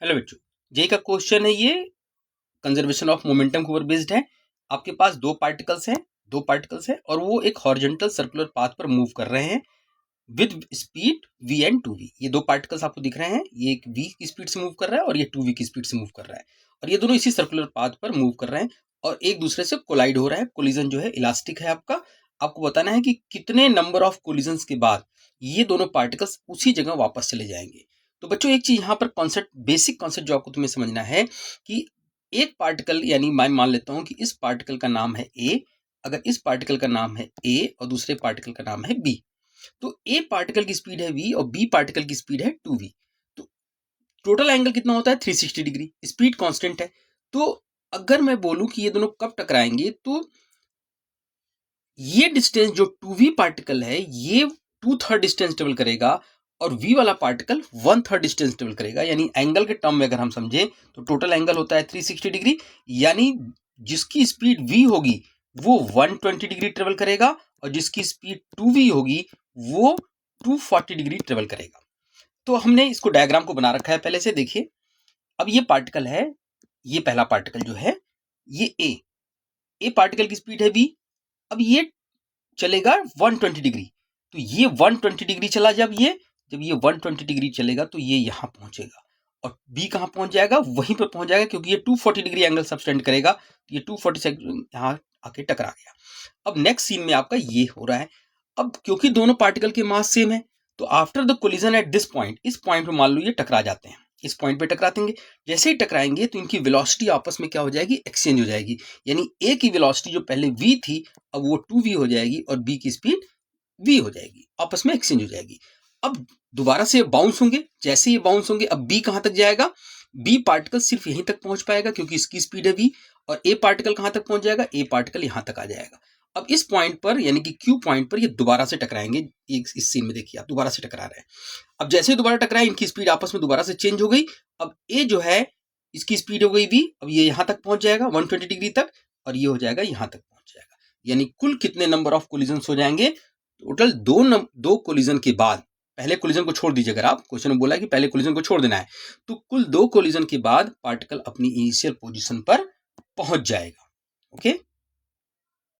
Hello बच्चों, JEE का question है ये। कंजर्वेशन ऑफ मोमेंटम के ऊपर बेस्ड है। आपके पास दो पार्टिकल्स हैं और वो एक हॉरिजॉन्टल सर्कुलर पाथ पर मूव कर रहे हैं with speed v and 2v। ये दो पार्टिकल्स आपको दिख रहे हैं, ये एक v की स्पीड से मूव कर रहा है और ये 2v की स्पीड से मूव कर रहा है, और ये दोनों इसी सर्कुलर पाथ पर मूव कर रहे हैं और एक दूसरे से कोलाइड हो रहा है। कोलिजन जो है इलास्टिक है। आपको बताना है कि कितने नंबर ऑफ कोलिजन्स के बाद ये दोनों पार्टिकल्स उसी जगह वापस चले जाएंगे। तो बच्चों, एक चीज यहाँ पर कॉन्सेप्ट, बेसिक कॉन्सेप्ट जो आपको तुम्हें समझना है कि एक पार्टिकल, यानी मैं मान लेता हूं कि इस पार्टिकल का नाम है ए, अगर इस पार्टिकल का नाम है ए और दूसरे पार्टिकल का नाम है बी, तो ए पार्टिकल की स्पीड है v और बी पार्टिकल की स्पीड है 2v। तो टोटल एंगल कितना होता है 360 डिग्री, स्पीड कांस्टेंट है। तो अगर मैं बोलूं कि ये दोनों कब टकराएंगे, तो ये डिस्टेंस जो 2v पार्टिकल है ये 2/3 डिस्टेंस ट्रेवल करेगा और v वाला पार्टिकल 1/3 डिस्टेंस ट्रेवल करेगा। यानी एंगल के टर्म में अगर हम समझें तो टोटल एंगल होता है 360 डिग्री, यानी जिसकी स्पीड v होगी वो 120 डिग्री ट्रेवल करेगा और जिसकी स्पीड 2v होगी वो 240 डिग्री ट्रेवल करेगा। तो हमने इसको डायग्राम को बना रखा है पहले से, देखिए। अब ये पार्टिकल है, ये पहला पार्टिकल जो है ये ए पार्टिकल की स्पीड है v। अब ये चलेगा 120 डिग्री, तो ये 120 डिग्री चला, जब ये 120 डिग्री चलेगा तो ये यहां पहुंचेगा और बी कहां पहुंच जाएगा, वहीं पर पहुंच जाएगा, क्योंकि ये 240 डिग्री एंगल सबटेंड करेगा, तो ये 240 से यहां आके टकरा गया। अब नेक्स्ट सीन में आपका ये हो रहा है। अब क्योंकि दोनों पार्टिकल के मास सेम है, तो after the collision at this point, इस पॉइंट पे मान लो ये टकरा जाते हैं, इस पॉइंट पे टकरातेंगे। जैसे ही टकराएंगे तो इनकी वेलोसिटी आपस में क्या हो जाएगी, एक्सचेंज हो जाएगी। यानी ए की वेलोसिटी जो पहले v थी अब वो 2v हो जाएगी और b की स्पीड v हो जाएगी, आपस में एक्सचेंज हो जाएगी। अब दोबारा से बाउंस होंगे, जैसे ये बाउंस होंगे अब b कहां तक जाएगा, b पार्टिकल सिर्फ यहीं तक पहुंच पाएगा क्योंकि इसकी स्पीड है v, और a पार्टिकल कहां तक पहुंच जाएगा, a पार्टिकल यहां तक आ जाएगा। अब इस पॉइंट पर यानी कि Q पॉइंट पर ये दोबारा से टकराएंगे। इस सीन में देखिए आप दोबारा से टकरा रहे हैं। अब जैसे दोबारा टकराए इनकी स्पीड आपस में दोबारा से चेंज हो गई। अब ए जो है इसकी स्पीड हो गई v, अब ये यहां तक पहुंच जाएगा 120 डिग्री तक और ये हो जाएगा यहां तक पहुंच जाएगा। यानी कुल कितने नंबर ऑफ कोलिजन हो जाएंगे, टोटल दो कोलिजन के बाद, पहले कोलिजन को छोड़ दीजिए, अगर आप क्वेश्चन में बोला है कि पहले कोलिजन को छोड़ देना है, तो कुल 2 कोलिजन के बाद पार्टिकल अपनी इनिशियल पोजीशन पर पहुंच जाएगा। ओके।